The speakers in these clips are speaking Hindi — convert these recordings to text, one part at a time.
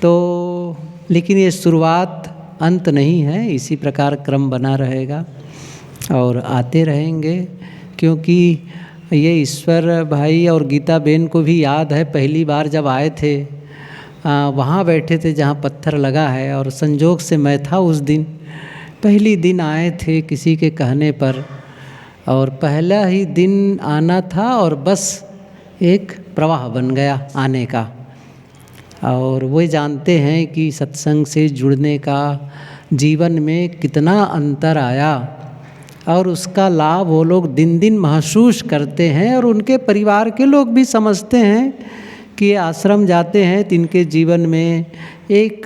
तो लेकिन ये शुरुआत अंत नहीं है, इसी प्रकार क्रम बना रहेगा और आते रहेंगे। क्योंकि ये ईश्वर भाई और गीता बेन को भी याद है, पहली बार जब आए थे वहाँ बैठे थे जहाँ पत्थर लगा है, और संजोग से मैं था उस दिन, पहली दिन आए थे किसी के कहने पर, और पहला ही दिन आना था और बस एक प्रवाह बन गया आने का। और वो जानते हैं कि सत्संग से जुड़ने का जीवन में कितना अंतर आया, और उसका लाभ वो लोग दिन दिन महसूस करते हैं, और उनके परिवार के लोग भी समझते हैं कि ये आश्रम जाते हैं तो इनके जीवन में एक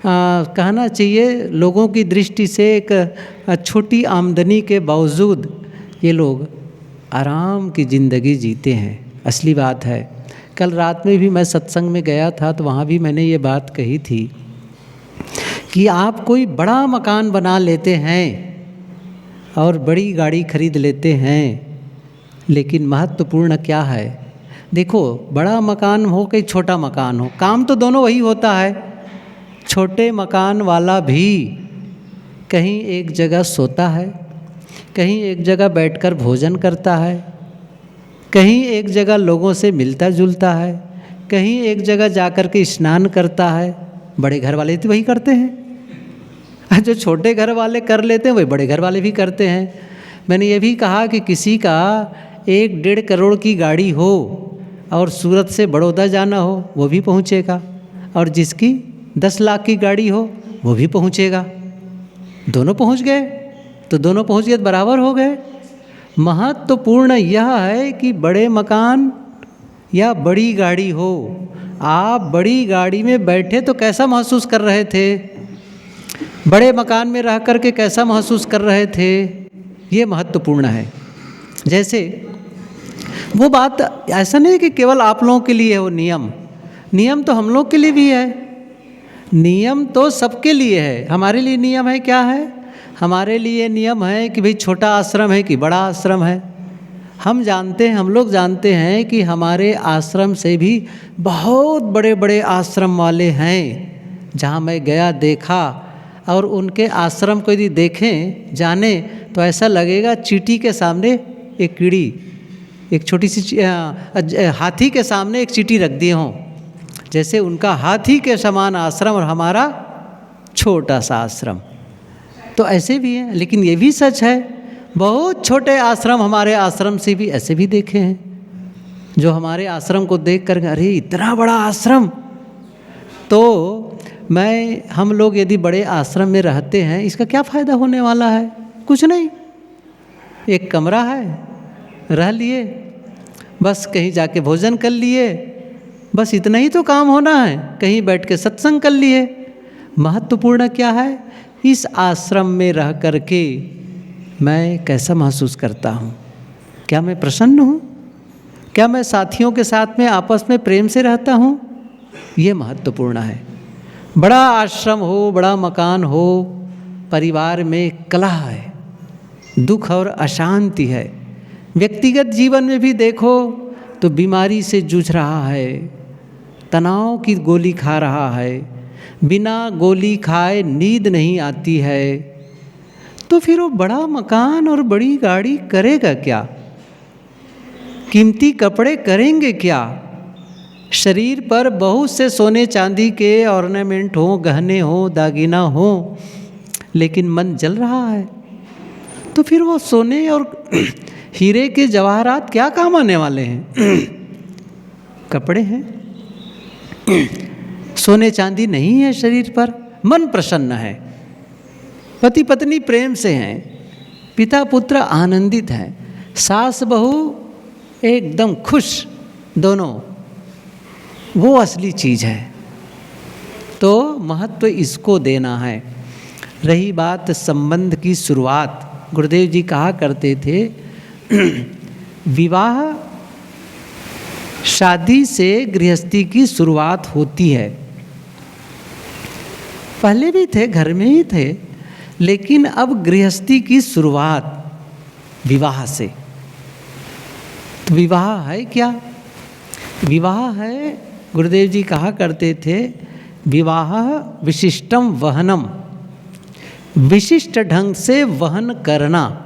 कहना चाहिए लोगों की दृष्टि से एक छोटी आमदनी के बावजूद ये लोग आराम की ज़िंदगी जीते हैं। असली बात है। कल रात में भी मैं सत्संग में गया था तो वहाँ भी मैंने ये बात कही थी कि आप कोई बड़ा मकान बना लेते हैं और बड़ी गाड़ी खरीद लेते हैं, लेकिन महत्वपूर्ण क्या है? देखो, बड़ा मकान हो कि छोटा मकान हो, काम तो दोनों वही होता है। छोटे मकान वाला भी कहीं एक जगह सोता है, कहीं एक जगह बैठकर भोजन करता है, कहीं एक जगह लोगों से मिलता जुलता है, कहीं एक जगह जाकर के स्नान करता है। बड़े घर वाले तो वही करते हैं, जो छोटे घर वाले कर लेते हैं वही बड़े घर वाले भी करते हैं। मैंने ये भी कहा कि किसी का 1-1.5 करोड़ की गाड़ी हो और सूरत से बड़ौदा जाना हो वो भी पहुँचेगा, और जिसकी 10 लाख की गाड़ी हो वो भी पहुँचेगा। दोनों पहुँच गए तो दोनों पहुँच गए तो बराबर हो गए। महत्वपूर्ण यह है कि बड़े मकान या बड़ी गाड़ी हो। आप बड़ी गाड़ी में बैठे तो कैसा महसूस कर रहे थे, बड़े मकान में रह कर के कैसा महसूस कर रहे थे, ये महत्वपूर्ण है। जैसे वो बात ऐसा नहीं कि केवल आप लोगों के लिए हो नियम, नियम तो हम लोग के लिए भी है, नियम तो सबके लिए है। हमारे लिए नियम है क्या है? हमारे लिए नियम है कि भाई छोटा आश्रम है कि बड़ा आश्रम है। हम जानते हैं, हम लोग जानते हैं कि हमारे आश्रम से भी बहुत बड़े बड़े आश्रम वाले हैं, जहाँ मैं गया देखा, और उनके आश्रम को यदि देखें जाने तो ऐसा लगेगा चींटी के सामने एक कीड़ी, एक छोटी सी हाथी के सामने एक चींटी रख दिए हों। जैसे उनका हाथी के समान आश्रम और हमारा छोटा सा आश्रम, तो ऐसे भी हैं। लेकिन ये भी सच है, बहुत छोटे आश्रम हमारे आश्रम से भी ऐसे भी देखे हैं, जो हमारे आश्रम को देख कर अरे इतना बड़ा आश्रम। तो हम लोग यदि बड़े आश्रम में रहते हैं, इसका क्या फ़ायदा होने वाला है? कुछ नहीं, एक कमरा है, रह लिए, बस कहीं जाके भोजन कर लिए, बस इतना ही तो काम होना है, कहीं बैठ के सत्संग कर लिए। महत्वपूर्ण क्या है? इस आश्रम में रह कर के मैं कैसा महसूस करता हूँ? क्या मैं प्रसन्न हूँ? क्या मैं साथियों के साथ में आपस में प्रेम से रहता हूँ? ये महत्वपूर्ण है। बड़ा आश्रम हो, बड़ा मकान हो, परिवार में कलह है, दुख और अशांति है। व्यक्तिगत जीवन में भी देखो तो बीमारी से जूझ रहा है, तनाव की गोली खा रहा है, बिना गोली खाए नींद नहीं आती है, तो फिर वो बड़ा मकान और बड़ी गाड़ी करेगा क्या? कीमती कपड़े करेंगे क्या? शरीर पर बहुत से सोने चांदी के ऑर्नामेंट हो, गहने हो, दागीना हो, लेकिन मन जल रहा है, तो फिर वो सोने और हीरे के जवाहरात क्या काम आने वाले हैं? कपड़े हैं, सोने चांदी नहीं है शरीर पर, मन प्रसन्न है, पति पत्नी प्रेम से हैं, पिता पुत्र आनंदित हैं, सास बहू एकदम खुश, दोनों, वो असली चीज़ है। तो महत्व इसको देना है। रही बात संबंध की शुरुआत, गुरुदेव जी कहा करते थे विवाह शादी से गृहस्थी की शुरुआत होती है। पहले भी थे, घर में ही थे, लेकिन अब गृहस्थी की शुरुआत विवाह से। तो विवाह है क्या? विवाह है, गुरुदेव जी कहा करते थे विवाह विशिष्टम वहनम, विशिष्ट ढंग से वहन करना,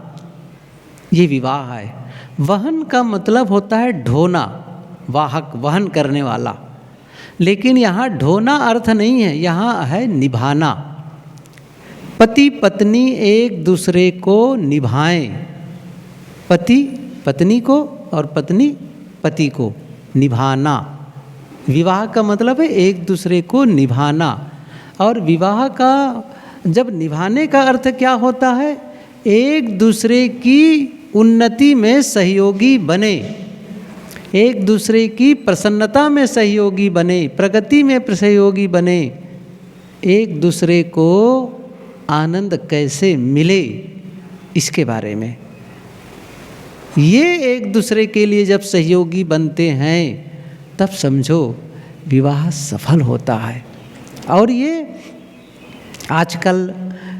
ये विवाह है। वहन का मतलब होता है ढोना, वाहक, वहन करने वाला। लेकिन यहाँ ढोना अर्थ नहीं है, यहाँ है निभाना। पति पत्नी एक दूसरे को निभाएं, पति पत्नी को और पत्नी पति को निभाना। विवाह का मतलब है एक दूसरे को निभाना। और विवाह का जब निभाने का अर्थ क्या होता है, एक दूसरे की उन्नति में सहयोगी बने, एक दूसरे की प्रसन्नता में सहयोगी बने, प्रगति में सहयोगी बने, एक दूसरे को आनंद कैसे मिले इसके बारे में। ये एक दूसरे के लिए जब सहयोगी बनते हैं तब समझो विवाह सफल होता है। और ये आजकल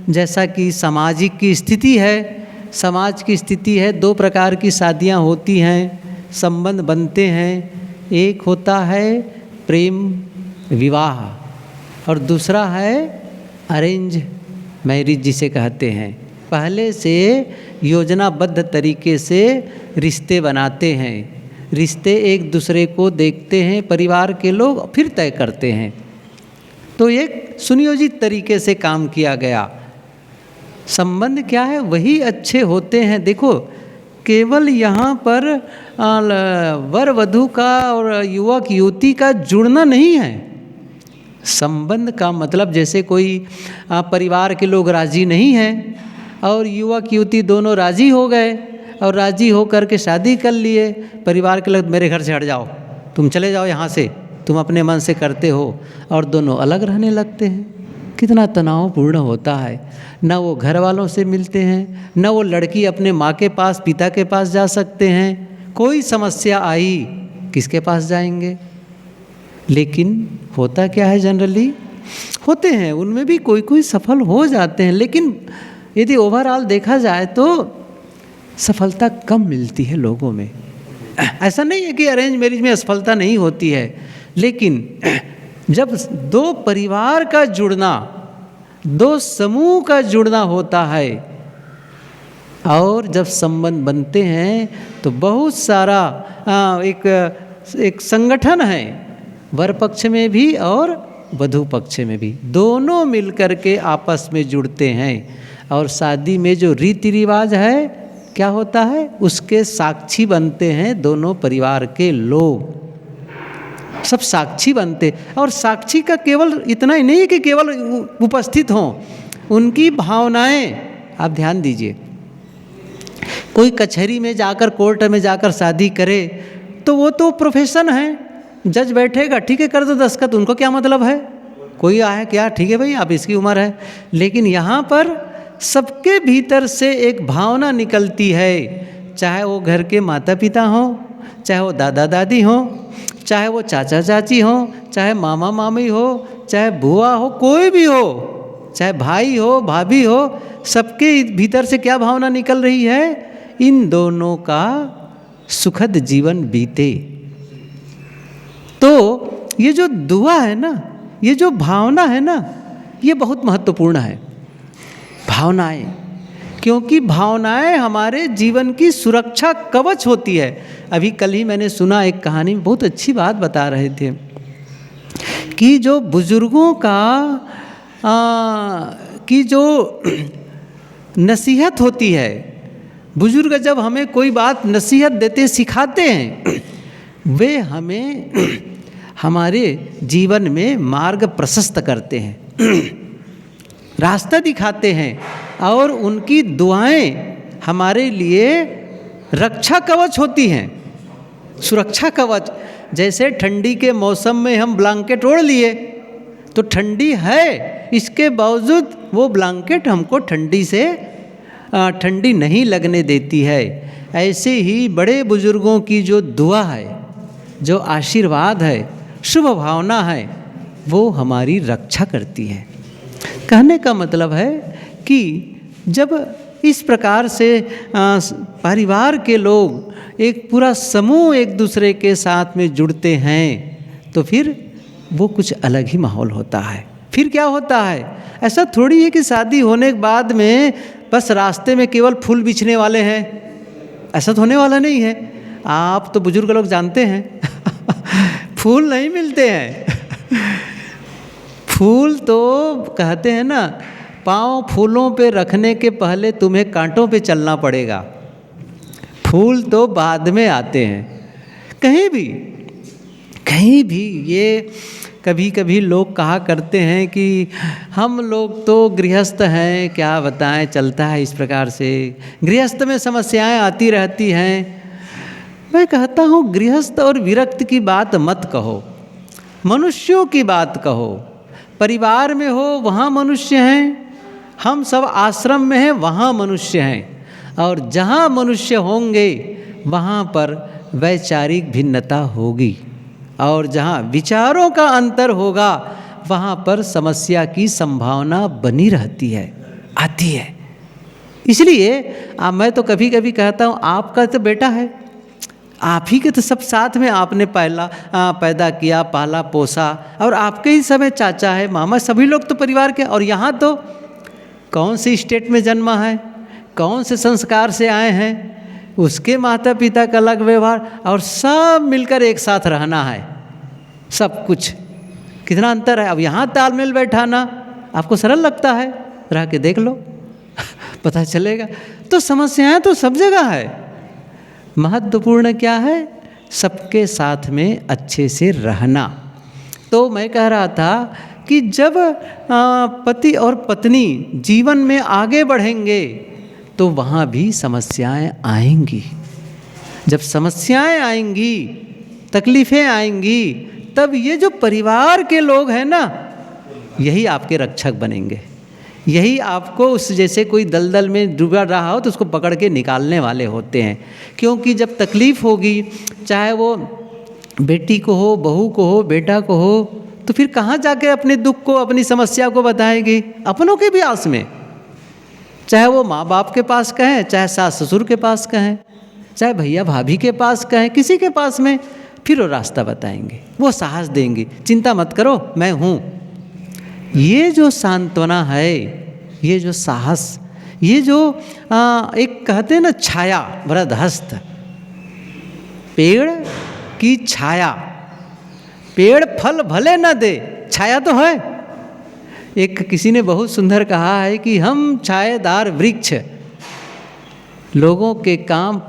जैसा कि सामाजिक की स्थिति है, समाज की स्थिति है, दो प्रकार की शादियां होती हैं, संबंध बनते हैं। एक होता है प्रेम विवाह और दूसरा है अरेंज मैरिज जिसे कहते हैं। पहले से योजनाबद्ध तरीके से रिश्ते बनाते हैं, रिश्ते एक दूसरे को देखते हैं परिवार के लोग, फिर तय करते हैं। तो एक सुनियोजित तरीके से काम किया गया। संबंध क्या है, वही अच्छे होते हैं। देखो, केवल यहाँ पर वर वधू का और युवक युवती का जुड़ना नहीं है। संबंध का मतलब जैसे कोई परिवार के लोग राजी नहीं हैं और युवक युवती दोनों राजी हो गए और राजी हो करके शादी कर लिए, परिवार के लोग मेरे घर से हट जाओ, तुम चले जाओ यहाँ से, तुम अपने मन से करते हो, और दोनों अलग रहने लगते हैं। कितना तनावपूर्ण होता है। न वो घर वालों से मिलते हैं, न वो लड़की अपने माँ के पास पिता के पास जा सकते हैं। कोई समस्या आई किसके पास जाएंगे। लेकिन होता क्या है, जनरली होते हैं उनमें भी कोई कोई सफल हो जाते हैं, लेकिन यदि ओवरऑल देखा जाए तो सफलता कम मिलती है लोगों में। ऐसा नहीं है कि अरेंज मैरिज में असफलता नहीं होती है, लेकिन जब दो परिवार का जुड़ना, दो समूह का जुड़ना होता है और जब संबंध बनते हैं तो बहुत सारा एक संगठन है, वर पक्ष में भी और वधू पक्ष में भी, दोनों मिलकर के आपस में जुड़ते हैं। और शादी में जो रीति रिवाज है क्या होता है, उसके साक्षी बनते हैं दोनों परिवार के लोग, सब साक्षी बनते। और साक्षी का केवल इतना ही नहीं कि केवल उपस्थित हों, उनकी भावनाएं आप ध्यान दीजिए। कोई कचहरी में जाकर, कोर्ट में जाकर शादी करे तो वो तो प्रोफेशन है, जज बैठेगा, ठीक है कर दो दस्तखत, उनको क्या मतलब है, कोई आए क्या, ठीक है भाई आप इसकी उम्र है। लेकिन यहाँ पर सबके भीतर से एक भावना निकलती है, चाहे वो घर के माता पिता हों, चाहे वो दादा दादी हों, चाहे वो चाचा चाची हो, चाहे मामा मामी हो, चाहे बुआ हो, कोई भी हो, चाहे भाई हो भाभी हो, सबके भीतर से क्या भावना निकल रही है, इन दोनों का सुखद जीवन बीते। तो ये जो दुआ है ना, ये जो भावना है ना, ये बहुत महत्वपूर्ण है। भावनाएं, क्योंकि भावनाएं हमारे जीवन की सुरक्षा कवच होती है। अभी कल ही मैंने सुना एक कहानी में बहुत अच्छी बात बता रहे थे कि जो बुजुर्गों का की जो नसीहत होती है, बुजुर्ग जब हमें कोई बात नसीहत देते सिखाते हैं, वे हमें हमारे जीवन में मार्ग प्रशस्त करते हैं, रास्ता दिखाते हैं, और उनकी दुआएं हमारे लिए रक्षा कवच होती हैं, सुरक्षा कवच। जैसे ठंडी के मौसम में हम ब्लैंकेट ओढ़ लिए तो ठंडी है, इसके बावजूद वो ब्लैंकेट हमको ठंडी नहीं लगने देती है। ऐसे ही बड़े बुजुर्गों की जो दुआ है, जो आशीर्वाद है, शुभ भावना है, वो हमारी रक्षा करती है। कहने का मतलब है कि जब इस प्रकार से परिवार के लोग, एक पूरा समूह एक दूसरे के साथ में जुड़ते हैं तो फिर वो कुछ अलग ही माहौल होता है। फिर क्या होता है, ऐसा थोड़ी है कि शादी होने के बाद में बस रास्ते में केवल फूल बिछने वाले हैं, ऐसा तो होने वाला नहीं है। आप तो बुजुर्ग लोग जानते हैं फूल नहीं मिलते हैं फूल तो कहते हैं ना, पाँव फूलों पे रखने के पहले तुम्हें कांटों पे चलना पड़ेगा, फूल तो बाद में आते हैं। कहीं भी ये कभी कभी लोग कहा करते हैं कि हम लोग तो गृहस्थ हैं, क्या बताएं, चलता है इस प्रकार से, गृहस्थ में समस्याएं आती रहती हैं। मैं कहता हूँ गृहस्थ और विरक्त की बात मत कहो, मनुष्यों की बात कहो। परिवार में हो वहाँ मनुष्य हैं, हम सब आश्रम में हैं वहाँ मनुष्य हैं, और जहाँ मनुष्य होंगे वहाँ पर वैचारिक भिन्नता होगी, और जहाँ विचारों का अंतर होगा वहाँ पर समस्या की संभावना बनी रहती है, आती है। इसलिए मैं तो कभी कभी कहता हूँ, आपका तो बेटा है, आप ही के तो सब साथ में आपने पैदा किया, पाला पोसा, और आपके ही सब चाचा है, मामा, सभी लोग तो परिवार के। और यहाँ तो कौन सी स्टेट में जन्मा है, कौन से संस्कार से आए हैं, उसके माता पिता का अलग व्यवहार, और सब मिलकर एक साथ रहना है, सब कुछ कितना अंतर है। अब यहाँ तालमेल बैठाना आपको सरल लगता है, रह के देख लो पता चलेगा। तो समस्याएं तो सब जगह है, महत्वपूर्ण क्या है, सबके साथ में अच्छे से रहना। तो मैं कह रहा था कि जब पति और पत्नी जीवन में आगे बढ़ेंगे तो वहाँ भी समस्याएं आएंगी। जब समस्याएं आएंगी, तकलीफ़ें आएंगी, तब ये जो परिवार के लोग हैं ना, यही आपके रक्षक बनेंगे, यही आपको उस जैसे कोई दलदल में डूबा रहा हो तो उसको पकड़ के निकालने वाले होते हैं। क्योंकि जब तकलीफ़ होगी, चाहे वो बेटी को हो, बहू को हो, बेटा को हो, तो फिर कहाँ जाके अपने दुख को, अपनी समस्या को बताएगी, अपनों के भी आस में। चाहे वो माँ बाप के पास कहें, चाहे सास ससुर के पास कहें, चाहे भैया भाभी के पास कहें, किसी के पास में, फिर वो रास्ता बताएंगे, वो साहस देंगे, चिंता मत करो मैं हूँ। ये जो सांत्वना है, ये जो साहस, ये जो एक कहते हैं ना छाया, वरदहस्त, पेड़ की छाया, पेड़ फल भले न दे, छाया तो है। एक किसी ने बहुत सुंदर कहा है कि हम छायादार वृक्ष, लोगों के काम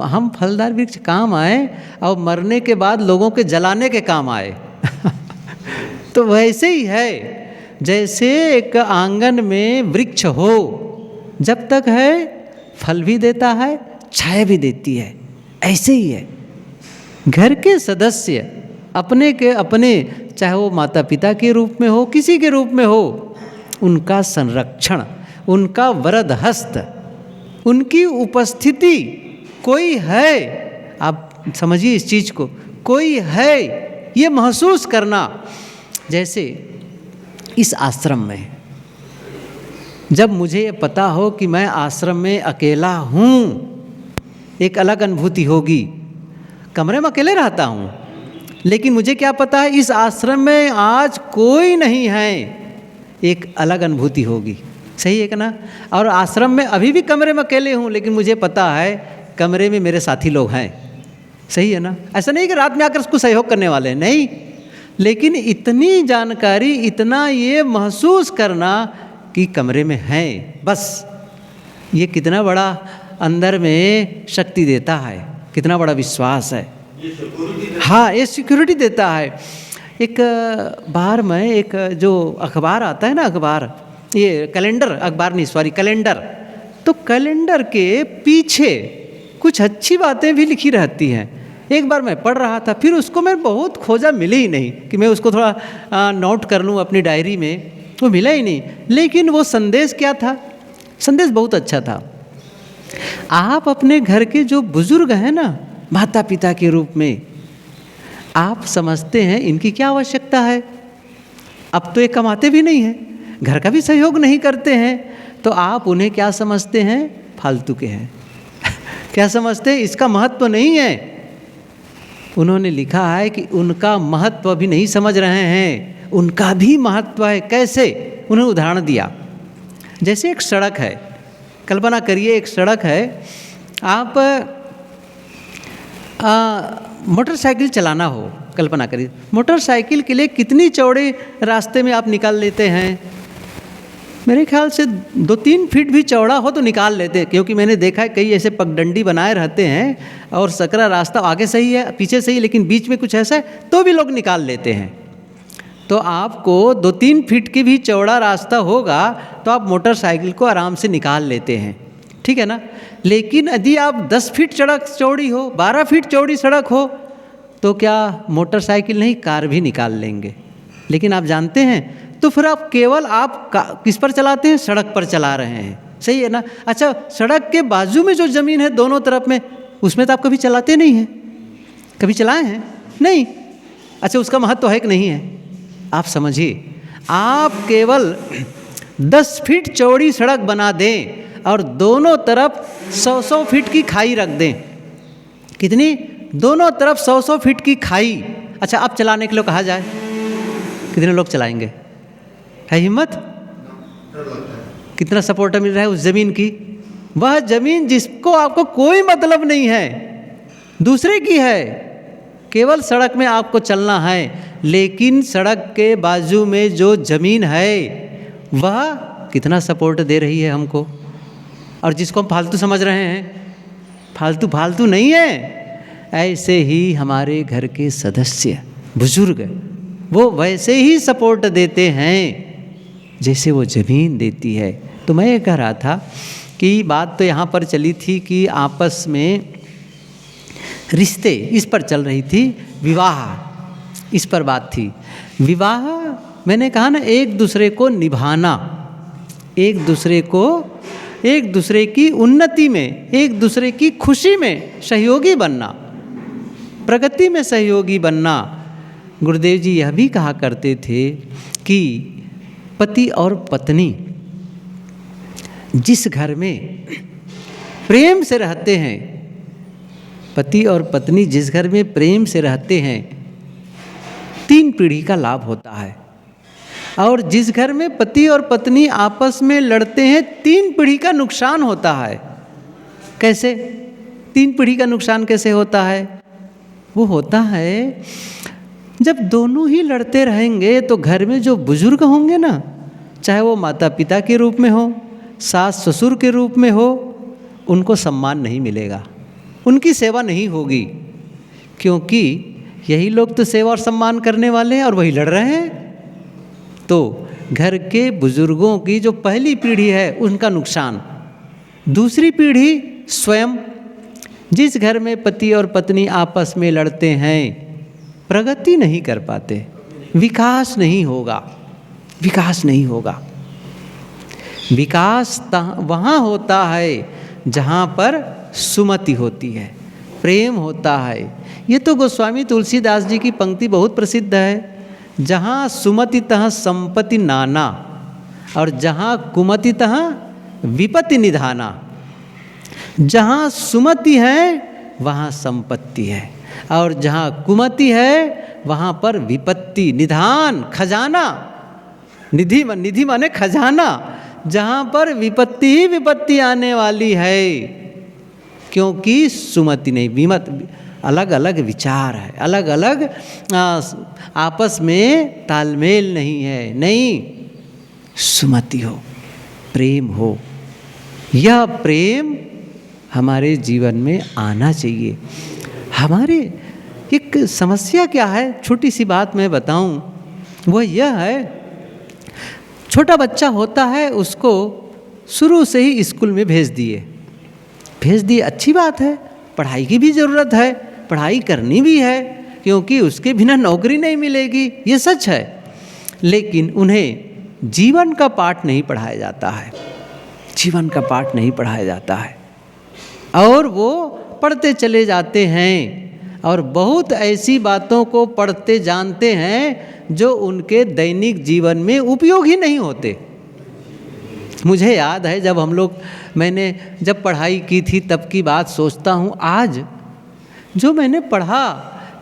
हम फलदार वृक्ष काम आए, और मरने के बाद लोगों के जलाने के काम आए तो वैसे ही है, जैसे एक आंगन में वृक्ष हो, जब तक है फल भी देता है, छाया भी देती है, ऐसे ही है। घर के सदस्य अपने के अपने, चाहे वो माता पिता के रूप में हो, किसी के रूप में हो, उनका संरक्षण, उनका वरद हस्त, उनकी उपस्थिति, कोई है, आप समझिए इस चीज़ को, कोई है, ये महसूस करना। जैसे इस आश्रम में जब मुझे ये पता हो कि मैं आश्रम में अकेला हूँ, एक अलग अनुभूति होगी। कमरे में अकेले रहता हूँ, लेकिन मुझे क्या पता है इस आश्रम में आज कोई नहीं है, एक अलग अनुभूति होगी। सही है कि ना? और आश्रम में अभी भी कमरे में अकेले हूँ, लेकिन मुझे पता है कमरे में मेरे साथी लोग हैं। सही है ना? ऐसा नहीं कि रात में आकर उसको सहयोग करने वाले हैं, नहीं, लेकिन इतनी जानकारी, इतना ये महसूस करना कि कमरे में हैं, बस ये कितना बड़ा अंदर में शक्ति देता है, कितना बड़ा विश्वास है। हाँ, ये सिक्योरिटी देता है। एक बार मैं, एक जो अखबार आता है ना, अखबार, ये कैलेंडर, अखबार नहीं सॉरी कैलेंडर, तो कैलेंडर के पीछे कुछ अच्छी बातें भी लिखी रहती हैं। एक बार मैं पढ़ रहा था, फिर उसको मैं बहुत खोजा, मिले ही नहीं कि मैं उसको थोड़ा नोट कर लूँ अपनी डायरी में, वो मिला ही नहीं। लेकिन वो संदेश क्या था? संदेश बहुत अच्छा था। आप अपने घर के जो बुजुर्ग हैं ना, माता पिता के रूप में, आप समझते हैं इनकी क्या आवश्यकता है। अब तो ये कमाते भी नहीं हैं, घर का भी सहयोग नहीं करते हैं, तो आप उन्हें क्या समझते हैं? फालतू के हैं क्या समझते हैं? इसका महत्व नहीं है। उन्होंने लिखा है कि उनका महत्व भी नहीं समझ रहे हैं, उनका भी महत्व है। कैसे? उन्होंने उदाहरण दिया, जैसे एक सड़क है, कल्पना करिए एक सड़क है, आप मोटरसाइकिल चलाना हो, कल्पना करिए मोटरसाइकिल के लिए कितनी चौड़े रास्ते में आप निकाल लेते हैं? मेरे ख्याल से 2-3 फीट भी चौड़ा हो तो निकाल लेते हैं, क्योंकि मैंने देखा है कई ऐसे पगडंडी बनाए रहते हैं और सकरा रास्ता आगे सही है पीछे सही, लेकिन बीच में कुछ ऐसा है तो भी लोग निकाल लेते हैं। तो आपको 2-3 फीट की भी चौड़ा रास्ता होगा तो आप मोटरसाइकिल को आराम से निकाल लेते हैं, ठीक है ना। लेकिन यदि आप 10 फीट सड़क चौड़ी हो, 12 फीट चौड़ी सड़क हो, तो क्या मोटरसाइकिल नहीं, कार भी निकाल लेंगे। लेकिन आप जानते हैं, तो फिर आप केवल किस पर चलाते हैं? सड़क पर चला रहे हैं, सही है ना। अच्छा, सड़क के बाजू में जो ज़मीन है दोनों तरफ में, उसमें तो आप कभी चलाते नहीं हैं, कभी चलाए हैं? नहीं। अच्छा, उसका महत्व है कि नहीं है? आप समझिए, आप केवल 10 फीट चौड़ी सड़क बना दें और दोनों तरफ 100-100 फीट की खाई रख दें। कितनी? दोनों तरफ 100-100 फीट की खाई। अच्छा, अब चलाने के लिए कहा जाए, कितने लोग चलाएंगे? है हिम्मत? कितना सपोर्ट मिल रहा है उस ज़मीन की? वह ज़मीन जिसको आपको कोई मतलब नहीं है, दूसरे की है, केवल सड़क में आपको चलना है, लेकिन सड़क के बाजू में जो ज़मीन है वह कितना सपोर्ट दे रही है हमको, और जिसको हम फालतू समझ रहे हैं, फालतू नहीं है। ऐसे ही हमारे घर के सदस्य बुजुर्ग वो वैसे ही सपोर्ट देते हैं जैसे वो ज़मीन देती है। तो मैं ये कह रहा था कि बात तो यहाँ पर चली थी कि आपस में रिश्ते, इस पर चल रही थी, विवाह, इस पर बात थी। विवाह मैंने कहा ना, एक दूसरे को निभाना, एक दूसरे की उन्नति में, एक दूसरे की खुशी में सहयोगी बनना, प्रगति में सहयोगी बनना। गुरुदेव जी यह भी कहा करते थे कि पति और पत्नी जिस घर में प्रेम से रहते हैं, पति और पत्नी जिस घर में प्रेम से रहते हैं, 3 पीढ़ी का लाभ होता है। और जिस घर में पति और पत्नी आपस में लड़ते हैं, 3 पीढ़ी का नुकसान होता है। कैसे 3 पीढ़ी का नुकसान कैसे होता है? वो होता है जब दोनों ही लड़ते रहेंगे तो घर में जो बुजुर्ग होंगे ना, चाहे वो माता पिता के रूप में हो, सास ससुर के रूप में हो, उनको सम्मान नहीं मिलेगा, उनकी सेवा नहीं होगी, क्योंकि यही लोग तो सेवा और सम्मान करने वाले हैं और वही लड़ रहे हैं। तो घर के बुजुर्गों की जो पहली पीढ़ी है उनका नुकसान। दूसरी पीढ़ी स्वयं, जिस घर में पति और पत्नी आपस में लड़ते हैं, प्रगति नहीं कर पाते, विकास नहीं होगा। विकास वहाँ होता है जहाँ पर सुमति होती है, प्रेम होता है। ये तो गोस्वामी तुलसीदास जी की पंक्ति बहुत प्रसिद्ध है, जहाँ सुमति तहाँ संपत्ति नाना, और जहाँ कुमति तहाँ विपत्ति निधाना। जहाँ सुमति है वहाँ संपत्ति है, और जहाँ कुमति है वहाँ पर विपत्ति, निधान, खजाना, निधि माने खजाना। जहाँ पर विपत्ति ही विपत्ति आने वाली है, क्योंकि सुमति नहीं, विमत, अलग अलग विचार है, अलग अलग आपस में तालमेल नहीं है। नहीं, सुमति हो, प्रेम हो। यह प्रेम हमारे जीवन में आना चाहिए। हमारे एक समस्या क्या है, छोटी सी बात मैं बताऊं, वो यह है, छोटा बच्चा होता है, उसको शुरू से ही स्कूल में भेज दिए, अच्छी बात है, पढ़ाई की भी ज़रूरत है, पढ़ाई करनी भी है, क्योंकि उसके बिना नौकरी नहीं मिलेगी, ये सच है। लेकिन उन्हें जीवन का पाठ नहीं पढ़ाया जाता है, जीवन का पाठ नहीं पढ़ाया जाता है, और वो पढ़ते चले जाते हैं, और बहुत ऐसी बातों को पढ़ते जानते हैं जो उनके दैनिक जीवन में उपयोग ही नहीं होते। मुझे याद है मैंने जब पढ़ाई की थी तब की बात सोचता हूँ, आज जो मैंने पढ़ा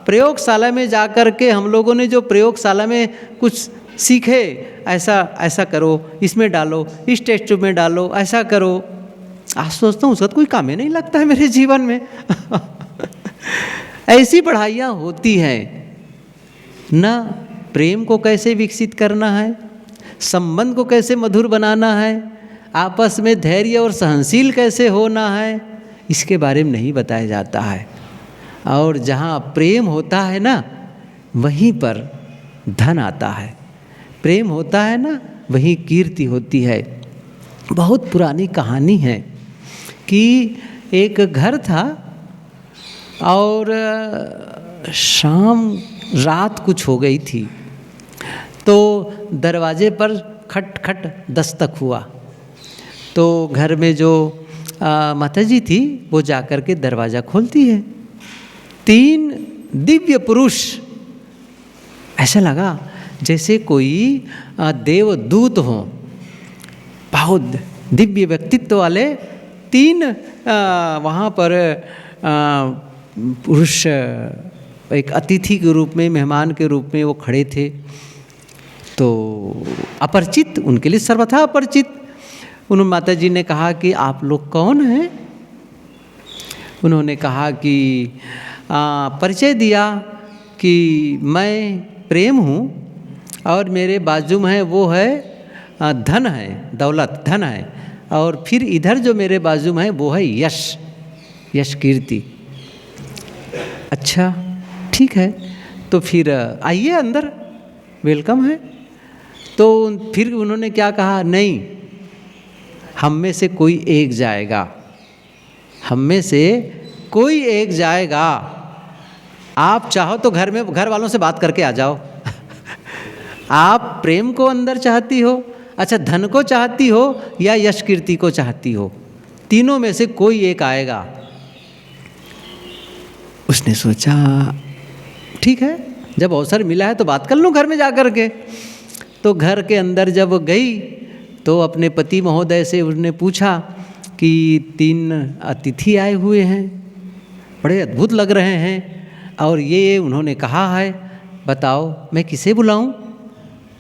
प्रयोगशाला में जा कर के हम लोगों ने जो प्रयोगशाला में कुछ सीखे, ऐसा ऐसा करो, इसमें डालो, इस टेस्ट में डालो, ऐसा करो, आज सोचता हूँ उसका कोई काम ही नहीं लगता है मेरे जीवन में। ऐसी पढ़ाइयाँ होती हैं ना। प्रेम को कैसे विकसित करना है, संबंध को कैसे मधुर बनाना है, आपस में धैर्य और सहनशील कैसे होना है, इसके बारे में नहीं बताया जाता है। और जहाँ प्रेम होता है ना, वहीं पर धन आता है। प्रेम होता है ना, वहीं कीर्ति होती है। बहुत पुरानी कहानी है कि एक घर था और शाम रात कुछ हो गई थी, तो दरवाजे पर खट खट दस्तक हुआ। तो घर में जो माताजी थी वो जाकर के दरवाज़ा खोलती है। 3 दिव्य पुरुष, ऐसा लगा जैसे कोई देवदूत हों, बहुत दिव्य व्यक्तित्व वाले 3 वहाँ पर पुरुष एक अतिथि के रूप में, मेहमान के रूप में वो खड़े थे। तो अपरिचित, उनके लिए सर्वथा अपरिचित। उन्होंने माताजी ने कहा कि आप लोग कौन हैं? उन्होंने कहा कि परिचय दिया कि मैं प्रेम हूँ और मेरे बाजू में है वो है धन है, दौलत, धन है, और फिर इधर जो मेरे बाजू में है वो है यश, यश कीर्ति। अच्छा ठीक है, तो फिर आइए अंदर, वेलकम है। तो फिर उन्होंने क्या कहा, नहीं, हम में से कोई एक जाएगा, हम में से कोई एक जाएगा। आप चाहो तो घर वालों से बात करके आ जाओ। आप प्रेम को अंदर चाहती हो, अच्छा धन को चाहती हो या यश कीर्ति को चाहती हो, तीनों में से कोई एक आएगा। उसने सोचा ठीक है, जब अवसर मिला है तो बात कर लूँ घर में जा कर के। तो घर के अंदर जब गई तो अपने पति महोदय से उसने पूछा कि 3 अतिथि आए हुए हैं, बड़े अद्भुत लग रहे हैं, और ये उन्होंने कहा है, बताओ मैं किसे बुलाऊं,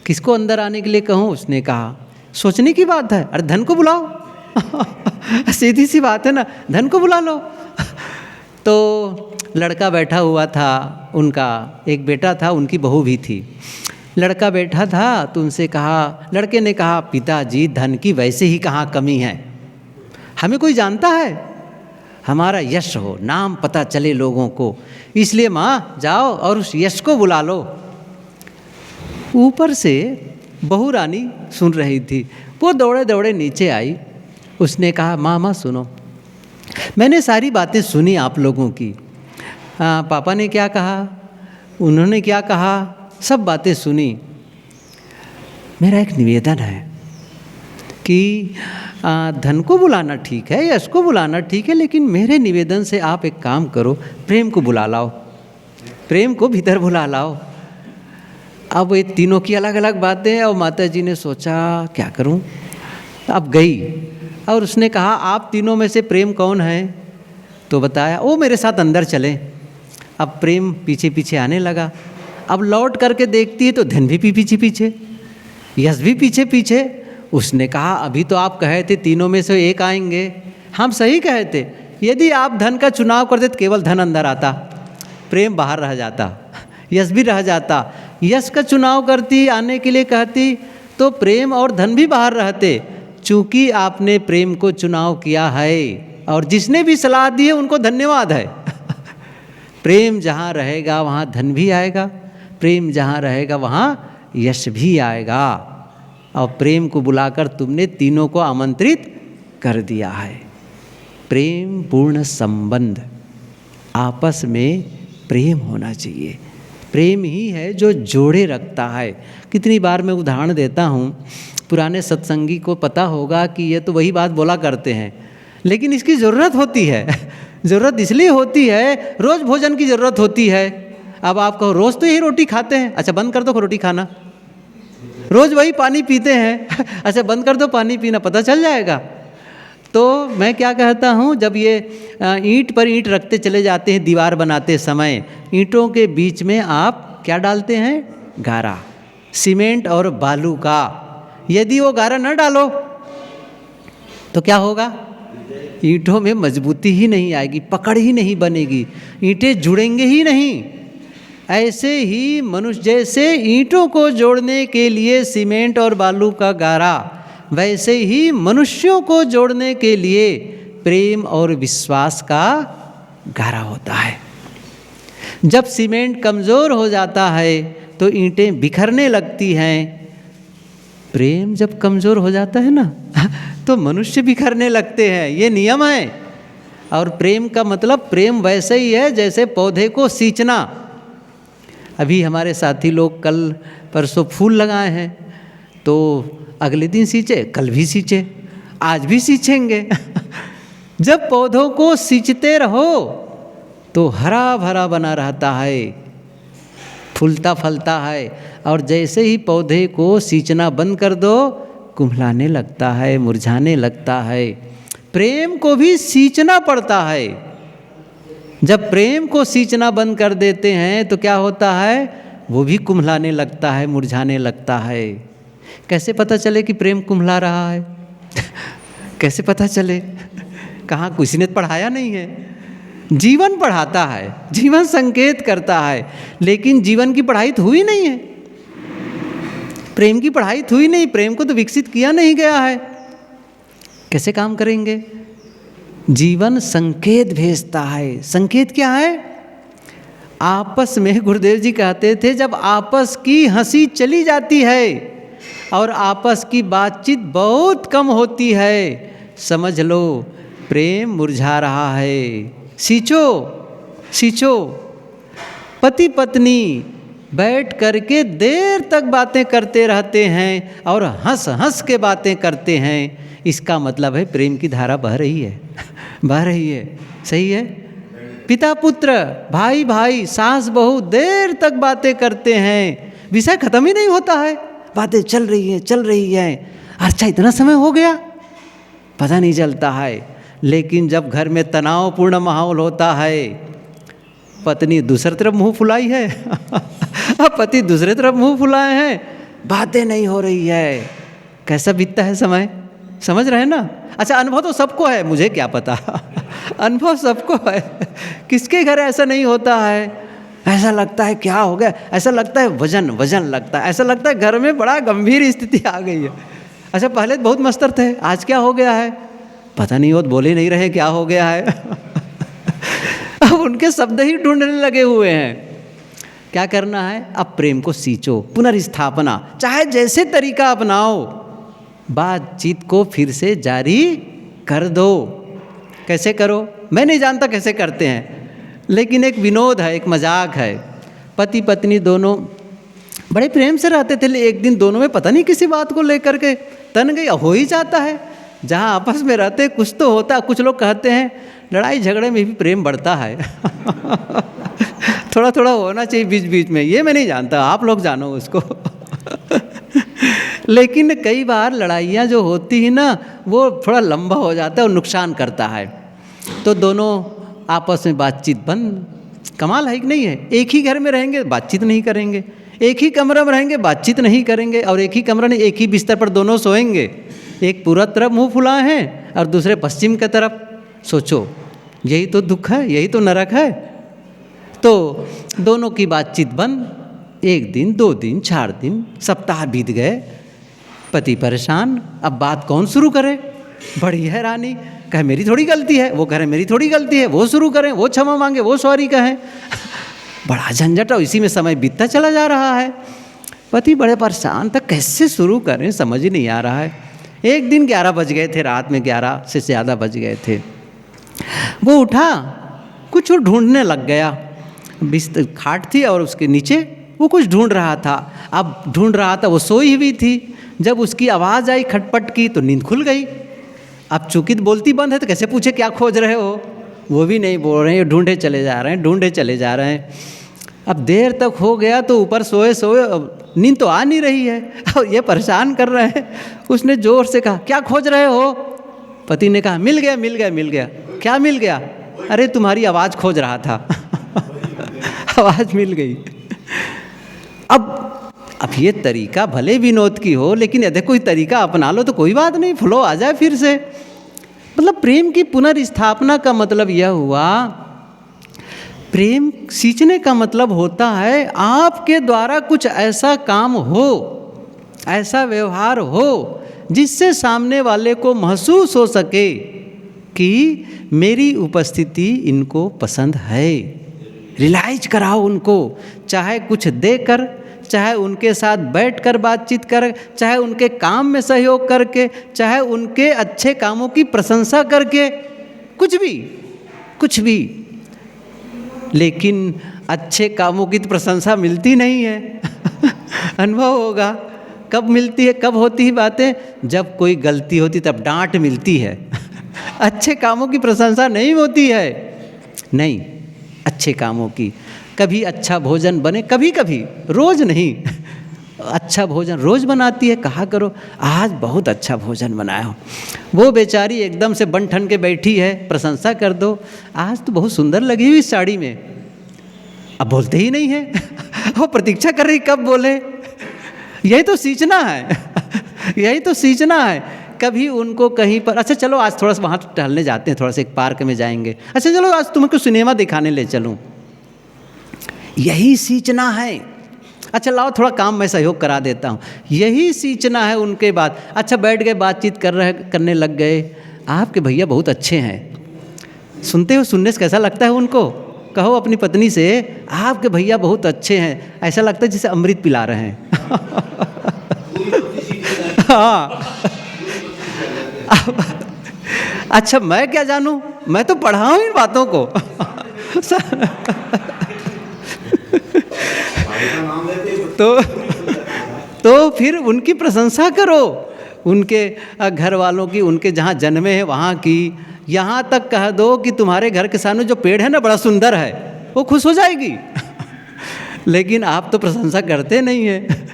किसको अंदर आने के लिए कहूं? उसने कहा सोचने की बात है, अरे धन को बुलाओ। सीधी सी बात है ना, धन को बुला लो। तो लड़का बैठा हुआ था, उनका एक बेटा था, उनकी बहू भी थी। लड़का बैठा था तो उनसे कहा, लड़के ने कहा, पिताजी धन की वैसे ही कहाँ कमी है, हमें कोई जानता है, हमारा यश हो, नाम पता चले लोगों को, इसलिए माँ जाओ और उस यश को बुला लो। ऊपर से बहू रानी सुन रही थी, वो दौड़े दौड़े नीचे आई। उसने कहा, माँ सुनो, मैंने सारी बातें सुनी आप लोगों की, पापा ने क्या कहा, उन्होंने क्या कहा, सब बातें सुनी। मेरा एक निवेदन है कि धन को बुलाना ठीक है, यश को बुलाना ठीक है, लेकिन मेरे निवेदन से आप एक काम करो, प्रेम को बुला लाओ, प्रेम को भीतर बुला लाओ। अब ये तीनों की अलग अलग बातें हैं। और माता जी ने सोचा क्या करूं। अब गई और उसने कहा, आप तीनों में से प्रेम कौन है? तो बताया, वो मेरे साथ अंदर चले। अब प्रेम पीछे पीछे आने लगा। अब लौट करके देखती है तो धन भी पीछे पीछे, यश भी पीछे पीछे। उसने कहा, अभी तो आप कहे थे तीनों में से एक आएंगे। हम सही कहे थे, यदि आप धन का चुनाव करते तो केवल धन अंदर आता, प्रेम बाहर रह जाता, यश भी रह जाता। यश का चुनाव करती, आने के लिए कहती, तो प्रेम और धन भी बाहर रहते। चूँकि आपने प्रेम को चुनाव किया है, और जिसने भी सलाह दी है उनको धन्यवाद है। प्रेम जहाँ रहेगा वहाँ धन भी आएगा, प्रेम जहाँ रहेगा वहाँ यश भी आएगा। और प्रेम को बुलाकर तुमने तीनों को आमंत्रित कर दिया है। प्रेम पूर्ण संबंध, आपस में प्रेम होना चाहिए। प्रेम ही है जो जोड़े रखता है। कितनी बार मैं उदाहरण देता हूँ, पुराने सत्संगी को पता होगा कि ये तो वही बात बोला करते हैं, लेकिन इसकी ज़रूरत होती है। ज़रूरत इसलिए होती है, रोज़ भोजन की ज़रूरत होती है। अब आप कहो रोज़ तो यही रोटी खाते हैं, अच्छा बंद कर दो रोटी खाना। रोज़ वही पानी पीते हैं, अच्छा बंद कर दो पानी पीना, पता चल जाएगा। तो मैं क्या कहता हूँ, जब ये ईंट पर ईंट रखते चले जाते हैं दीवार बनाते समय, ईंटों के बीच में आप क्या डालते हैं? गारा, सीमेंट और बालू का। यदि वो गारा न डालो तो क्या होगा? ईंटों में मजबूती ही नहीं आएगी, पकड़ ही नहीं बनेगी, ईंटें जुड़ेंगे ही नहीं। ऐसे ही मनुष्य, जैसे ईंटों को जोड़ने के लिए सीमेंट और बालू का गारा, वैसे ही मनुष्यों को जोड़ने के लिए प्रेम और विश्वास का गारा होता है। जब सीमेंट कमज़ोर हो जाता है तो ईंटें बिखरने लगती हैं। प्रेम जब कमज़ोर हो जाता है ना तो मनुष्य बिखरने लगते हैं, ये नियम है। और प्रेम का मतलब, प्रेम वैसे ही है जैसे पौधे को सींचना। अभी हमारे साथी लोग कल परसों फूल लगाए हैं, तो अगले दिन सींचे, कल भी सींचे, आज भी सींचेंगे। जब पौधों को सींचते रहो तो हरा भरा बना रहता है, फूलता फलता है। और जैसे ही पौधे को सींचना बंद कर दो, कुम्हलाने लगता है, मुरझाने लगता है। प्रेम को भी सींचना पड़ता है। जब प्रेम को सींचना बंद कर देते हैं तो क्या होता है? वो भी कुम्हलाने लगता है, मुरझाने लगता है। कैसे पता चले कि प्रेम कुम्हला रहा है? कैसे पता चले? कहाँ किसी ने पढ़ाया नहीं है, जीवन पढ़ाता है, जीवन संकेत करता है। लेकिन जीवन की पढ़ाई तो हुई नहीं है, प्रेम की पढ़ाई तो हुई नहीं, प्रेम को तो विकसित किया नहीं गया है। कैसे काम करेंगे? जीवन संकेत भेजता है। संकेत क्या है? आपस में गुरुदेव जी कहते थे, जब आपस की हंसी चली जाती है और आपस की बातचीत बहुत कम होती है, समझ लो प्रेम मुरझा रहा है। सींचो सींचो। पति पत्नी बैठ करके देर तक बातें करते रहते हैं और हंस हंस के बातें करते हैं, इसका मतलब है प्रेम की धारा बह रही है, बह रही है। सही है? पिता पुत्र, भाई भाई, सास बहू देर तक बातें करते हैं, विषय खत्म ही नहीं होता है, बातें चल रही है चल रही है। अच्छा, इतना समय हो गया, पता नहीं चलता है। लेकिन जब घर में तनावपूर्ण माहौल होता है, पत्नी दूसरी तरफ मुंह फुलाई है अब पति दूसरे तरफ मुंह फुलाए हैं, बातें नहीं हो रही है। कैसा बीतता है समय, समझ रहे हैं ना? अच्छा, अनुभव तो सबको है, मुझे क्या पता अनुभव सबको है। किसके घर ऐसा नहीं होता है? ऐसा लगता है क्या हो गया, ऐसा लगता है वजन वजन लगता है, ऐसा लगता है घर में बड़ा गंभीर स्थिति आ गई है। अच्छा, पहले बहुत मस्तर थे, आज क्या हो गया है पता नहीं, वो बोले नहीं रहे क्या हो गया है अब उनके शब्द ही ढूंढने लगे हुए हैं। क्या करना है? अब प्रेम को सींचो, पुनर्स्थापना, चाहे जैसे तरीका अपनाओ, बातचीत को फिर से जारी कर दो। कैसे करो? मैं नहीं जानता कैसे करते हैं, लेकिन एक विनोद है, एक मजाक है। पति पत्नी दोनों बड़े प्रेम से रहते थे, एक दिन दोनों में पता नहीं किसी बात को लेकर के तन गई। हो ही जाता है, जहाँ आपस में रहते कुछ तो होता है। कुछ लोग कहते हैं लड़ाई झगड़े में भी प्रेम बढ़ता है थोड़ा थोड़ा होना चाहिए बीच बीच में, ये मैं नहीं जानता, आप लोग जानो उसको लेकिन कई बार लड़ाइयाँ जो होती हैं ना, वो थोड़ा लंबा हो जाता है और नुकसान करता है। तो दोनों आपस में बातचीत बंद। कमाल है कि नहीं है? एक ही घर में रहेंगे, बातचीत नहीं करेंगे, एक ही कमरे में रहेंगे, बातचीत नहीं करेंगे, और एक ही कमरा नहीं, एक ही बिस्तर पर दोनों सोएंगे। एक पूरा तरफ मुंह फुलाए हैं और दूसरे पश्चिम की तरफ। सोचो, यही तो दुख है, यही तो नरक है। तो दोनों की बातचीत बंद। एक दिन, 2 दिन, 4 दिन, सप्ताह बीत गए, पति परेशान, अब बात कौन शुरू करे? बड़ी हैरानी, कहे मेरी थोड़ी गलती है, वो कहे मेरी थोड़ी गलती है, वो शुरू करें, वो क्षमा मांगे, वो सॉरी कहें बड़ा झंझट, और इसी में समय बीतता चला जा रहा है। पति बड़े परेशान था, कैसे शुरू करें, समझ ही नहीं आ रहा है। एक दिन 11 बज गए थे, रात में 11 से ज़्यादा बज गए थे। वो उठा, कुछ ढूंढने लग गया। बिस्तर खाट थी और उसके नीचे वो कुछ ढूंढ रहा था। अब ढूंढ रहा था, वो सोई हुई थी। जब उसकी आवाज़ आई खटपट की तो नींद खुल गई। अब चूंकि बोलती बंद है तो कैसे पूछे क्या खोज रहे हो? वो भी नहीं बोल रहे हैं, ढूंढे चले जा रहे हैं, ढूंढे चले जा रहे हैं। अब देर तक हो गया तो ऊपर सोए सोए नींद तो आ नहीं रही है और ये परेशान कर रहे हैं। उसने ज़ोर से कहा क्या खोज रहे हो? पति ने कहा मिल गया मिल गया मिल गया। क्या मिल गया? अरे तुम्हारी आवाज़ खोज रहा था। आवाज़ मिल गई। अब ये तरीका भले विनोद की हो, लेकिन यदि कोई तरीका अपना लो तो कोई बात नहीं, फ्लो आ जाए फिर से। मतलब प्रेम की पुनर्स्थापना का मतलब यह हुआ, प्रेम सींचने का मतलब होता है आपके द्वारा कुछ ऐसा काम हो, ऐसा व्यवहार हो जिससे सामने वाले को महसूस हो सके कि मेरी उपस्थिति इनको पसंद है। रियलाइज कराओ उनको, चाहे कुछ देकर, चाहे उनके साथ बैठकर बातचीत कर, चाहे उनके काम में सहयोग करके, चाहे उनके अच्छे कामों की प्रशंसा करके, कुछ भी। लेकिन अच्छे कामों की तो प्रशंसा मिलती नहीं है। अनुभव होगा कब मिलती है, कब होती है बातें, जब कोई गलती होती तब डांट मिलती है। अच्छे कामों की प्रशंसा नहीं होती है। नहीं, अच्छे कामों की, कभी अच्छा भोजन बने, कभी कभी, रोज नहीं। अच्छा भोजन रोज बनाती है, कहा करो आज बहुत अच्छा भोजन बनाया हो। वो बेचारी एकदम से बन ठन के बैठी है, प्रशंसा कर दो, आज तो बहुत सुंदर लगी हुई साड़ी में। अब बोलते ही नहीं है। वो प्रतीक्षा कर रही कब बोले। यही तो सींचना है। यही तो सींचना है। कभी उनको कहीं पर, अच्छा चलो आज थोड़ा सा वहाँ टहलने जाते हैं, थोड़ा सा एक पार्क में जाएंगे, अच्छा चलो आज तुमको सिनेमा दिखाने ले चलूँ, यही सींचना है। अच्छा लाओ थोड़ा काम मैं सहयोग करा देता हूँ, यही सींचना है। उनके बाद अच्छा बैठ गए, बातचीत करने लग गए, आपके भैया बहुत अच्छे हैं। सुनते हो, सुनने से कैसा लगता है उनको? कहो अपनी पत्नी से, आपके भैया बहुत अच्छे हैं, ऐसा लगता है जैसे अमृत पिला रहे हैं। हाँ। अच्छा मैं क्या जानूँ, मैं तो पढ़ा हूँ इन बातों को। तो फिर उनकी प्रशंसा करो, उनके घर वालों की, उनके जहाँ जन्मे हैं वहाँ की। यहाँ तक कह दो कि तुम्हारे घर के सामने जो पेड़ है ना बड़ा सुंदर है, वो खुश हो जाएगी। लेकिन आप तो प्रशंसा करते नहीं हैं,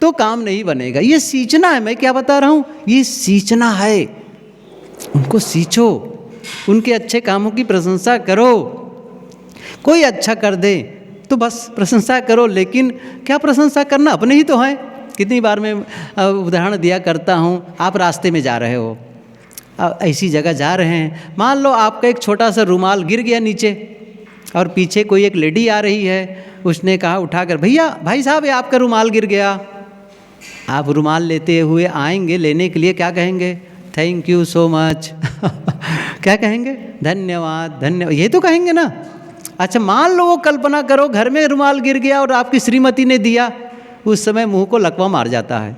तो काम नहीं बनेगा। ये सींचना है, मैं क्या बता रहा हूँ, ये सींचना है। उनको सींचो, उनके अच्छे कामों की प्रशंसा करो। कोई अच्छा कर दे तो बस प्रशंसा करो, लेकिन क्या प्रशंसा करना, अपने ही तो हैं। कितनी बार मैं उदाहरण दिया करता हूँ, आप रास्ते में जा रहे हो, ऐसी जगह जा रहे हैं, मान लो आपका एक छोटा सा रुमाल गिर गया नीचे, और पीछे कोई एक लेडी आ रही है, उसने कहा उठाकर, भैया भाई साहब ये आपका रुमाल गिर गया। आप रुमाल लेते हुए आएंगे लेने के लिए, क्या कहेंगे? Thank you so much. क्या कहेंगे? धन्यवाद धन्यवाद, ये तो कहेंगे ना। अच्छा मान लो वो कल्पना करो घर में रुमाल गिर गया और आपकी श्रीमती ने दिया, उस समय मुंह को लकवा मार जाता है।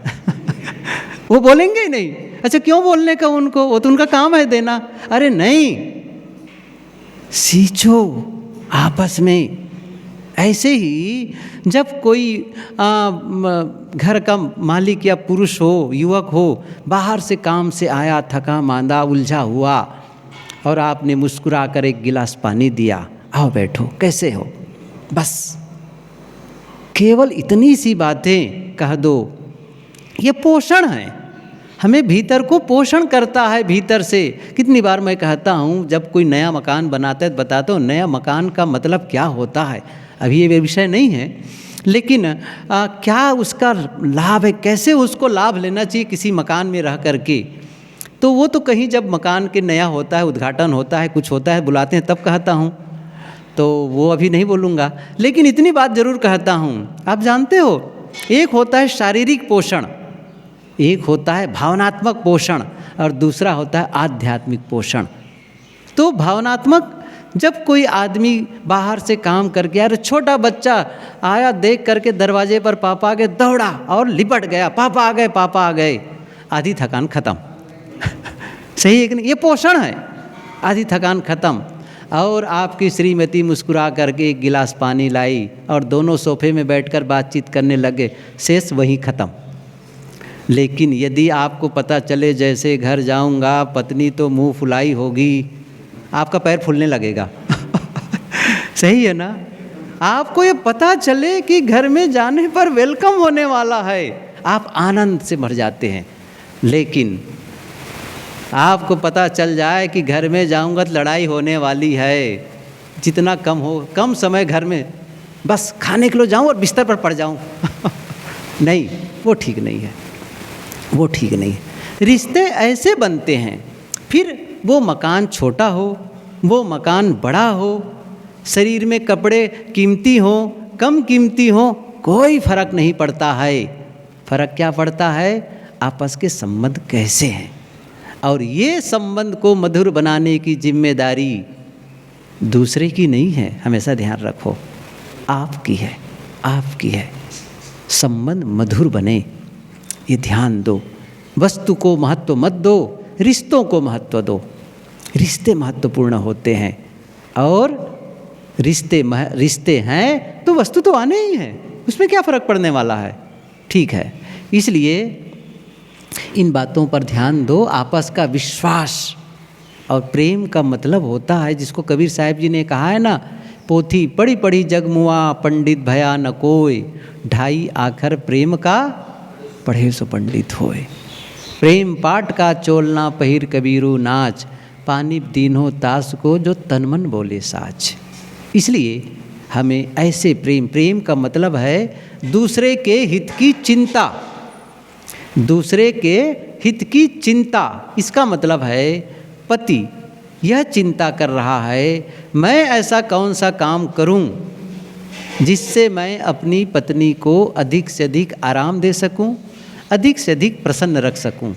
वो बोलेंगे ही नहीं। अच्छा क्यों बोलने का उनको, वो तो उनका काम है देना। अरे नहीं, सींचो आपस में। ऐसे ही जब कोई घर का मालिक या पुरुष हो, युवक हो, बाहर से काम से आया, थका मांदा उलझा हुआ, और आपने मुस्कुरा कर एक गिलास पानी दिया, आओ बैठो, कैसे हो, बस केवल इतनी सी बातें कह दो, ये पोषण है। हमें भीतर को पोषण करता है, भीतर से। कितनी बार मैं कहता हूँ, जब कोई नया मकान बनाता है बताता हूँ नया मकान का मतलब क्या होता है। अभी ये विषय नहीं है, लेकिन क्या उसका लाभ है, कैसे उसको लाभ लेना चाहिए किसी मकान में रह करके। तो वो तो कहीं जब मकान के नया होता है, उद्घाटन होता है, कुछ होता है, बुलाते हैं, तब कहता हूँ, तो वो अभी नहीं बोलूँगा। लेकिन इतनी बात ज़रूर कहता हूँ, आप जानते हो, एक होता है शारीरिक पोषण, एक होता है भावनात्मक पोषण, और दूसरा होता है आध्यात्मिक पोषण। तो भावनात्मक, जब कोई आदमी बाहर से काम करके, यार छोटा बच्चा आया, देख करके दरवाजे पर पापा आ गए, दौड़ा और लिपट गया, पापा आ गए, पापा आ गए, आधी थकान खत्म। सही है कि नहीं? ये पोषण है। आधी थकान खत्म। और आपकी श्रीमती मुस्कुरा करके एक गिलास पानी लाई और दोनों सोफे में बैठकर बातचीत करने लगे, शेष वहीं खत्म। लेकिन यदि आपको पता चले जैसे घर जाऊंगा पत्नी तो मुंह फुलाई होगी, आपका पैर फूलने लगेगा। सही है ना? आपको ये पता चले कि घर में जाने पर वेलकम होने वाला है, आप आनंद से भर जाते हैं। लेकिन आपको पता चल जाए कि घर में जाऊंगा तो लड़ाई होने वाली है, जितना कम हो, कम समय घर में बस खाने के लिए जाऊं और बिस्तर पर पड़ जाऊं नहीं, वो ठीक नहीं है, वो ठीक नहीं है। रिश्ते ऐसे बनते हैं, फिर वो मकान छोटा हो, वो मकान बड़ा हो, शरीर में कपड़े कीमती हो कम कीमती हो, कोई फर्क नहीं पड़ता है। फर्क क्या पड़ता है? आपस के संबंध कैसे हैं। और ये संबंध को मधुर बनाने की जिम्मेदारी दूसरे की नहीं है, हमेशा ध्यान रखो, आपकी है, आपकी है। संबंध मधुर बने, ये ध्यान दो। वस्तु को महत्व मत दो, रिश्तों को महत्व दो। रिश्ते महत्वपूर्ण होते हैं, और रिश्ते हैं तो वस्तु तो आने ही है, उसमें क्या फ़र्क पड़ने वाला है। ठीक है, इसलिए इन बातों पर ध्यान दो। आपस का विश्वास और प्रेम का मतलब होता है, जिसको कबीर साहब जी ने कहा है ना, पोथी पढ़ी पढ़ी जगमुआ, पंडित भया न कोय, ढाई आखर प्रेम का पढ़े सो पंडित होए। प्रेम पाठ का चोलना पहिर कबीरू नाच, पानी दीन्हो तास को जो तन मन बोले साच। इसलिए हमें ऐसे प्रेम का मतलब है दूसरे के हित की चिंता, दूसरे के हित की चिंता। इसका मतलब है पति यह चिंता कर रहा है, मैं ऐसा कौन सा काम करूं जिससे मैं अपनी पत्नी को अधिक से अधिक आराम दे सकूं, अधिक से अधिक प्रसन्न रख सकूं।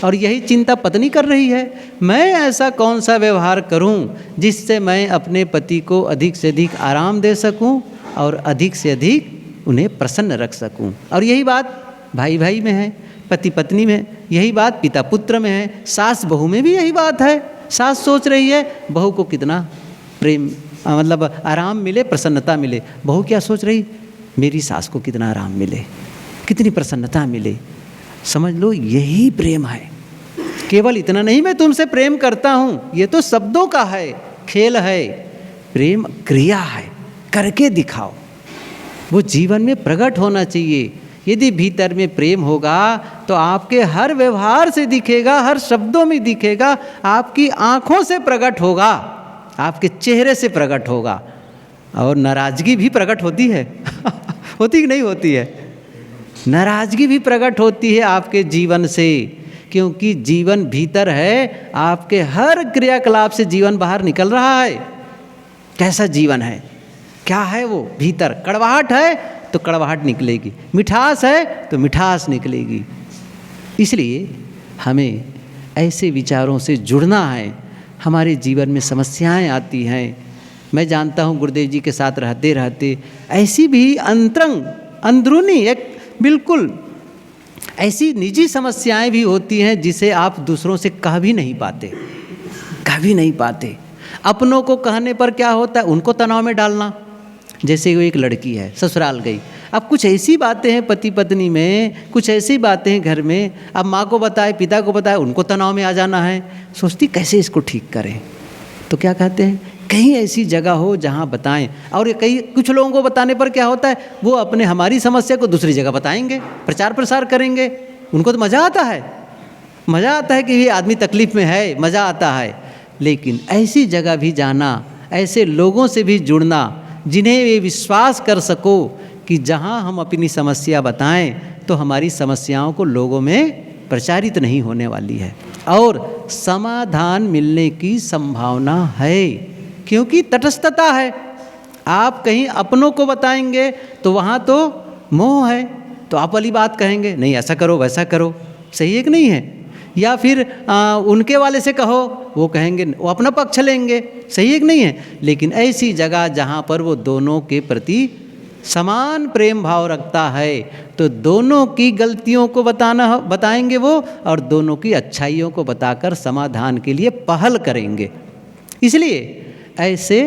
और यही चिंता पत्नी कर रही है, मैं ऐसा कौन सा व्यवहार करूं जिससे मैं अपने पति को अधिक से अधिक आराम दे सकूं और अधिक से अधिक उन्हें प्रसन्न रख सकूं। और यही बात भाई भाई में है, पति पत्नी में, यही बात पिता पुत्र में है, सास बहू में भी यही बात है। सास सोच रही है बहू को कितना प्रेम मतलब आराम मिले, प्रसन्नता मिले। बहू क्या सोच रही, मेरी सास को कितना आराम मिले, कितनी प्रसन्नता मिले। समझ लो यही प्रेम है। केवल इतना नहीं मैं तुमसे प्रेम करता हूँ, ये तो शब्दों का है, खेल है। प्रेम क्रिया है, करके दिखाओ, वो जीवन में प्रकट होना चाहिए। यदि भीतर में प्रेम होगा तो आपके हर व्यवहार से दिखेगा, हर शब्दों में दिखेगा, आपकी आँखों से प्रकट होगा, आपके चेहरे से प्रकट होगा। और नाराज़गी भी प्रकट होती है होती कि नहीं होती है? नाराज़गी भी प्रकट होती है आपके जीवन से, क्योंकि जीवन भीतर है, आपके हर क्रियाकलाप से जीवन बाहर निकल रहा है। कैसा जीवन है, क्या है वो भीतर? कड़वाहट है तो कड़वाहट निकलेगी, मिठास है तो मिठास निकलेगी। इसलिए हमें ऐसे विचारों से जुड़ना है। हमारे जीवन में समस्याएं आती हैं, मैं जानता हूँ गुरुदेव जी के साथ रहते रहते ऐसी भी अंदरूनी एक बिल्कुल ऐसी निजी समस्याएं भी होती हैं जिसे आप दूसरों से कह भी नहीं पाते, कह भी नहीं पाते। अपनों को कहने पर क्या होता है, उनको तनाव में डालना। जैसे वो एक लड़की है, ससुराल गई, अब कुछ ऐसी बातें हैं पति पत्नी में, कुछ ऐसी बातें हैं घर में, अब माँ को बताए, पिता को बताए, उनको तनाव में आ जाना है। सोचती कैसे इसको ठीक करें, तो क्या कहते हैं, कहीं ऐसी जगह हो जहाँ बताएं। और कई कुछ लोगों को बताने पर क्या होता है, वो अपने हमारी समस्या को दूसरी जगह बताएंगे, प्रचार प्रसार करेंगे। उनको तो मज़ा आता है, मज़ा आता है कि ये आदमी तकलीफ़ में है, मज़ा आता है। लेकिन ऐसी जगह भी जाना, ऐसे लोगों से भी जुड़ना जिन्हें ये विश्वास कर सको कि जहाँ हम अपनी समस्या बताएं तो हमारी समस्याओं को लोगों में प्रचारित नहीं होने वाली है और समाधान मिलने की संभावना है, क्योंकि तटस्थता है। आप कहीं अपनों को बताएंगे तो वहाँ तो मोह है, तो आप वाली बात कहेंगे, नहीं ऐसा करो वैसा करो, सही है कि नहीं है? या फिर उनके वाले से कहो, वो कहेंगे, वो अपना पक्ष लेंगे, सही है कि नहीं है? लेकिन ऐसी जगह जहाँ पर वो दोनों के प्रति समान प्रेम भाव रखता है तो दोनों की गलतियों को बताएंगे वो, और दोनों की अच्छाइयों को बताकर समाधान के लिए पहल करेंगे। इसलिए ऐसे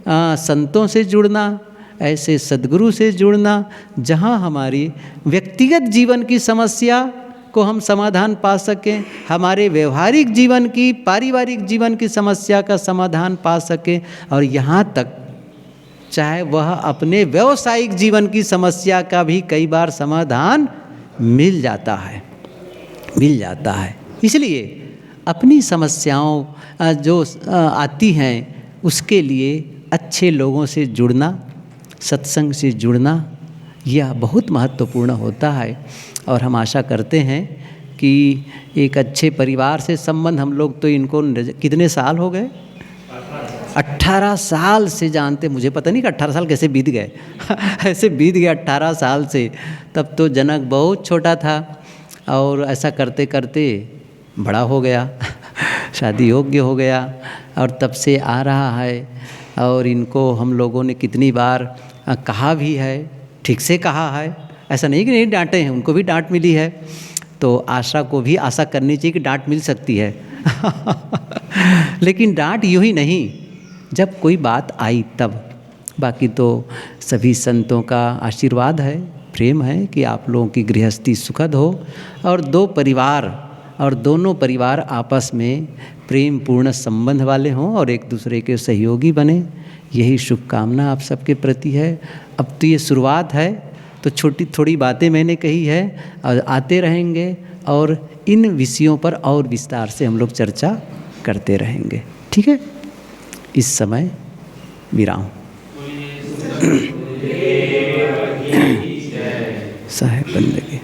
संतों से जुड़ना, ऐसे सद्गुरु से जुड़ना, जहाँ हमारी व्यक्तिगत जीवन की समस्या को हम समाधान पा सकें, हमारे व्यवहारिक जीवन की, पारिवारिक जीवन की समस्या का समाधान पा सकें, और यहाँ तक चाहे वह अपने व्यावसायिक जीवन की समस्या का भी कई बार समाधान मिल जाता है, मिल जाता है। इसलिए अपनी समस्याओं जो आती हैं उसके लिए अच्छे लोगों से जुड़ना, सत्संग से जुड़ना, यह बहुत महत्वपूर्ण होता है। और हम आशा करते हैं कि एक अच्छे परिवार से संबंध, हम लोग तो इनको कितने साल हो गए, 18 साल से जानते, मुझे पता नहीं कि 18 साल कैसे बीत गए ऐसे बीत गए 18 साल से। तब तो जनक बहुत छोटा था और ऐसा करते करते बड़ा हो गया शादी योग्य हो गया और तब से आ रहा है। और इनको हम लोगों ने कितनी बार कहा भी है, ठीक से कहा है, ऐसा नहीं कि नहीं डांटे हैं, उनको भी डांट मिली है। तो आशा को भी आशा करनी चाहिए कि डांट मिल सकती है लेकिन डांट यूँ ही नहीं, जब कोई बात आई तब। बाकी तो सभी संतों का आशीर्वाद है, प्रेम है कि आप लोगों की गृहस्थी सुखद हो और दोनों परिवार आपस में प्रेम पूर्ण संबंध वाले हों और एक दूसरे के सहयोगी बने। यही शुभकामना आप सबके प्रति है। अब तो ये शुरुआत है, तो छोटी थोड़ी बातें मैंने कही है और आते रहेंगे और इन विषयों पर और विस्तार से हम लोग चर्चा करते रहेंगे। ठीक है, इस समय विराम। साहेब बंदगी।